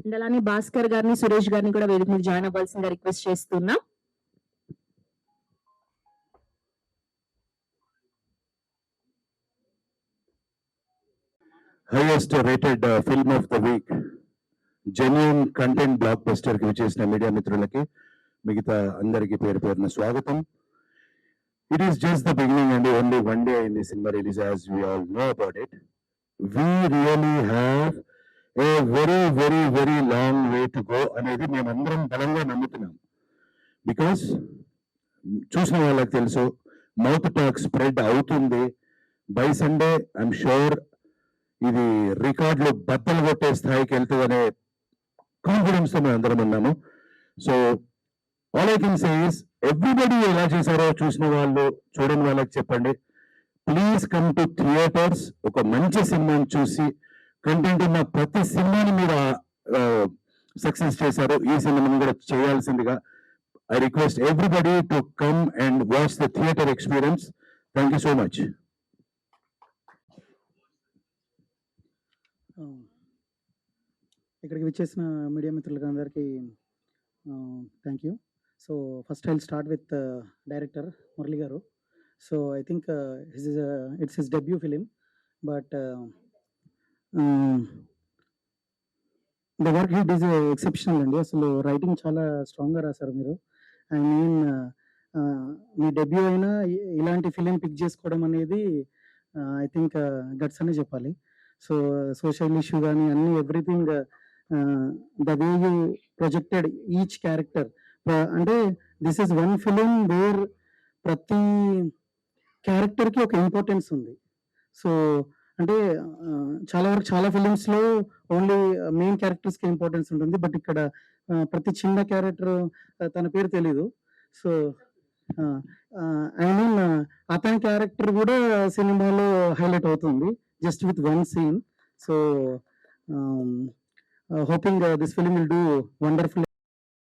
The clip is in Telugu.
అండ్ అలానే భాస్కర్ గారిని, సురేష్ గారిని కూడా వేదిక మీద జాయిన్ అవ్వాల్సిందిగా రిక్వెస్ట్ చేస్తున్నా. Highest rated film of the week, genuine content blockbuster కి విచ్చేసిన మీడియా మిత్రులకి, మిగతా అందరికీ పేరు పేరున స్వాగతం. It is just the beginning అండి. ఓన్లీ వన్ డే అయింది cinema release, as we all know about it. We really have a very very very long way to go అనేది మేమందరం బలంగా నమ్ముతున్నాం. బికాస్ చూసిన వాళ్ళకి తెలుసు, మౌత్ టాక్ స్ప్రెడ్ అవుతుంది. బై సండే ఐఎమ్ షూర్ ఇది రికార్డులు బద్దలు కొట్టే స్థాయికి వెళ్తుందనే కాన్ఫిడెన్స్ తో మేము అందరం ఉన్నాము. So all I can say is, everybody ఎలా చేశారో చూసిన వాళ్ళు, చూడని వాళ్ళకి చెప్పండి, ప్లీజ్ కమ్ టు థియేటర్స్. ఒక మంచి సినిమాని చూసి, కంటెంట్ ఉన్న ప్రతి సినిమాని మీరు సక్సెస్ చేశారు, ఈ సినిమాని కూడా చేయాల్సిందిగా I request everybody to come and watch the theatre experience. Thank you so much. ఇక్కడికి విచ్చేసిన మీడియా మిత్రులకి అందరికీ thank you. So first I'll start with director Murali గారు. So I think it's his debut film, but the work hit is exceptional అండి. అసలు రైటింగ్ చాలా స్ట్రాంగ్గా రాశారు మీరు. ఐ మీన్ మీ డెబ్యూ అయినా ఇలాంటి ఫిలిం పిక్ చేసుకోవడం అనేది ఐ థింక్ గట్స్ అనే చెప్పాలి. సో సోషల్ ఇష్యూ కానీ అన్ని everything, the way you projected each character, అంటే this is one film where ప్రతి క్యారెక్టర్కి ఒక ఇంపార్టెన్స్ ఉంది. సో అంటే చాలా వరకు చాలా ఫిలిమ్స్లో ఓన్లీ మెయిన్ క్యారెక్టర్స్కి ఇంపార్టెన్స్ ఉంటుంది, బట్ ఇక్కడ ప్రతి చిన్న క్యారెక్టర్ తన పేరు తెలీదు. సో ఐ మీన్ అతని క్యారెక్టర్ కూడా సినిమాలో హైలైట్ అవుతుంది just with one scene. So hoping this film will do wonderful